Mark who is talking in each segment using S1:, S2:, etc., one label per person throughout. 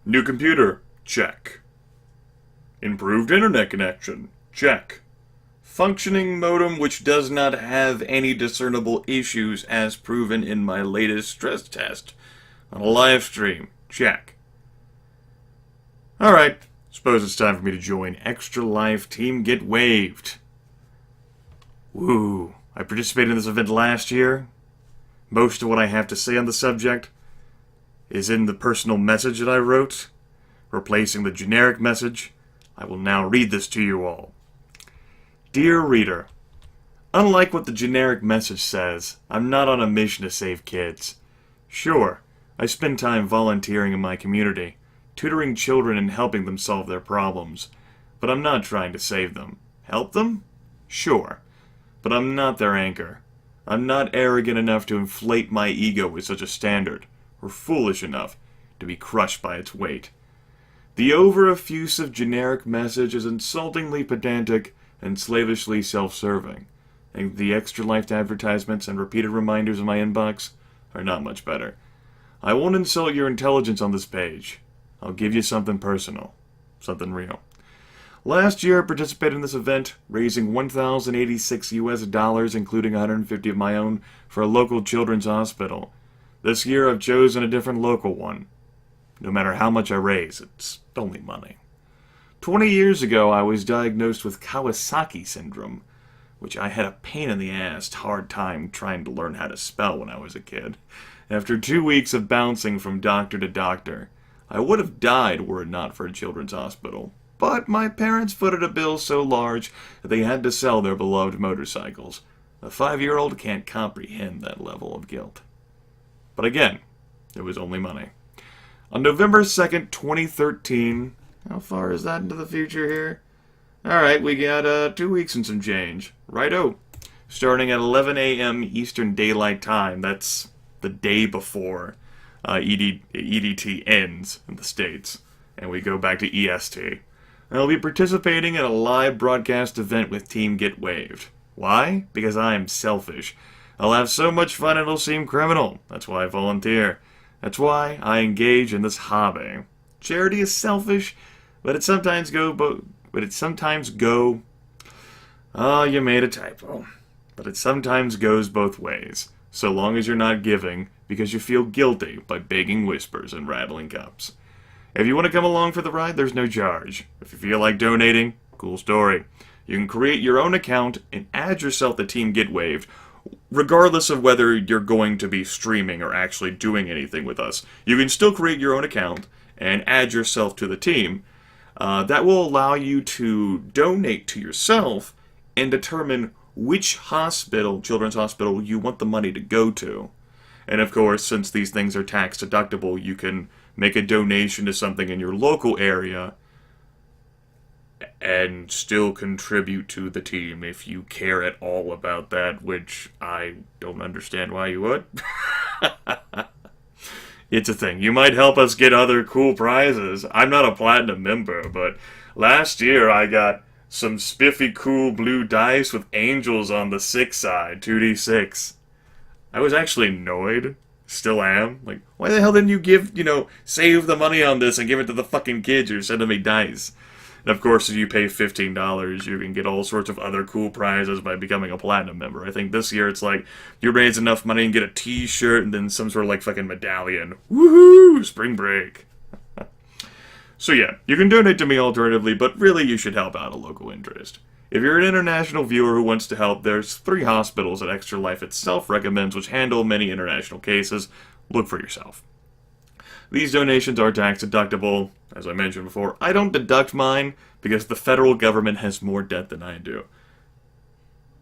S1: New computer? Check. Improved internet connection? Check. Functioning modem which does not have any discernible issues as proven in my latest stress test on a live stream? Check. Alright, suppose it's time for me to join Extra Life Team GetWaved. Woo, I participated in this event last year. Most of what I have to say on the subject is in the personal message that I wrote, replacing the generic message. I will now read this to you all. Dear reader, unlike what the generic message says, I'm not on a mission to save kids. Sure, I spend time volunteering in my community, tutoring children and helping them solve their problems, but I'm not trying to save them. Help them? Sure, but I'm not their anchor. I'm not arrogant enough to inflate my ego with such a standard, or foolish enough to be crushed by its weight. The over-effusive generic message is insultingly pedantic and slavishly self-serving, and the Extra Life advertisements and repeated reminders in my inbox are not much better. I won't insult your intelligence on this page. I'll give you something personal, something real. Last year I participated in this event, raising $1,086 including $150 of my own, for a local children's hospital. This year I've chosen a different local one. No matter how much I raise, it's only money. 20 years ago, I was diagnosed with Kawasaki syndrome, which I had a pain-in-the-ass hard time trying to learn how to spell when I was a kid. After 2 weeks of bouncing from doctor to doctor, I would have died were it not for a children's hospital. But my parents footed a bill so large that they had to sell their beloved motorcycles. A 5-year-old can't comprehend that level of guilt. But again, it was only money. On November 2nd, 2013... How far is that into the future here? Alright, we got 2 weeks and some change. Righto. Starting at 11 a.m. Eastern Daylight Time. That's the day before EDT ends in the States. And we go back to EST. I'll be participating in a live broadcast event with Team GetWaved. Why? Because I am selfish. I'll have so much fun it'll seem criminal. That's why I volunteer. That's why I engage in this hobby. Charity is selfish, but it sometimes Oh, you made a typo. But it sometimes goes both ways, so long as you're not giving because you feel guilty by begging whispers and rattling cups. If you want to come along for the ride, there's no charge. If you feel like donating, cool story. You can create your own account and add yourself to Team GetWaved, regardless of whether you're going to be streaming or actually doing anything with us. You can still create your own account and add yourself to the team. That will allow you to donate to yourself and determine which hospital, children's hospital, you want the money to go to. And of course, since these things are tax deductible, you can make a donation to something in your local area and still contribute to the team if you care at all about that, which I don't understand why you would. It's a thing. You might help us get other cool prizes. I'm not a platinum member, but last year I got some spiffy cool blue dice with angels on the 6 side, 2d6. I was actually annoyed. Still am. Like, why the hell didn't you save the money on this and give it to the fucking kids you're sending me dice? And of course, if you pay $15, you can get all sorts of other cool prizes by becoming a platinum member. I think this year it's like, you raise enough money and get a t-shirt and then some sort of like fucking medallion. Woohoo! Spring break. So yeah, you can donate to me alternatively, but really you should help out a local interest. If you're an international viewer who wants to help, there's 3 hospitals that Extra Life itself recommends which handle many international cases. Look for yourself. These donations are tax deductible. As I mentioned before, I don't deduct mine because the federal government has more debt than I do.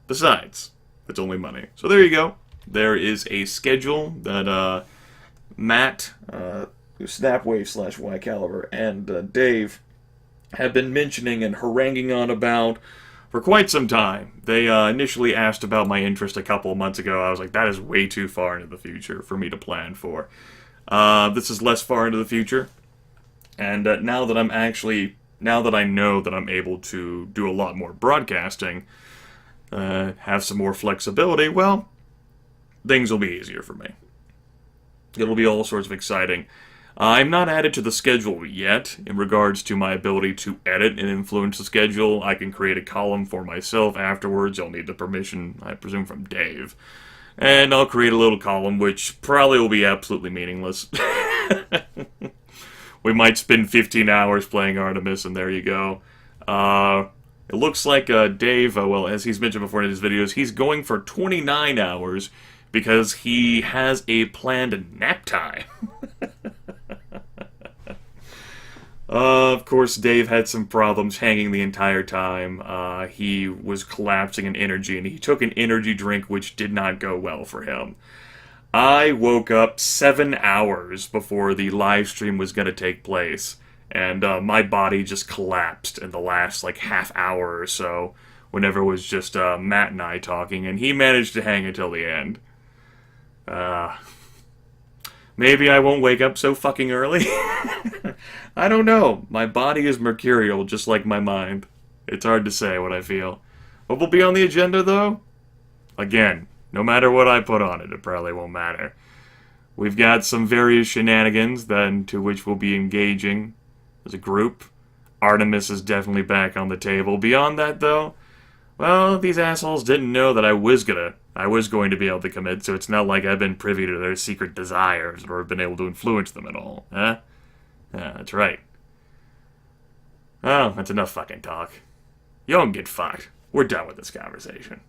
S1: Besides, it's only money. So there you go. There is a schedule that Matt, Snapwave / Whycalibur, and Dave have been mentioning and haranguing on about for quite some time. They initially asked about my interest a couple of months ago. I was like, that is way too far into the future for me to plan for. This is less far into the future. And now that I know that I'm able to do a lot more broadcasting, have some more flexibility, well, things will be easier for me. It'll be all sorts of exciting. I'm not added to the schedule yet in regards to my ability to edit and influence the schedule. I can create a column for myself afterwards. I'll need the permission, I presume, from Dave. And I'll create a little column, which probably will be absolutely meaningless. We might spend 15 hours playing Artemis, and there you go. It looks like Dave, well, as he's mentioned before in his videos, he's going for 29 hours because he has a planned nap time. Of course, Dave had some problems hanging the entire time. He was collapsing in energy, and he took an energy drink, which did not go well for him. I woke up 7 hours before the live stream was going to take place, and my body just collapsed in the last, like, half hour or so, whenever it was just Matt and I talking, and he managed to hang until the end. Maybe I won't wake up so fucking early? I don't know. My body is mercurial, just like my mind. It's hard to say what I feel. What will be on the agenda, though? Again, no matter what I put on it, it probably won't matter. We've got some various shenanigans then to which we'll be engaging as a group. Artemis is definitely back on the table. Beyond that, though, well, these assholes didn't know that I was going to be able to commit, so it's not like I've been privy to their secret desires or have been able to influence them at all, huh? Yeah, that's right. Oh, that's enough fucking talk. You don't get fucked. We're done with this conversation.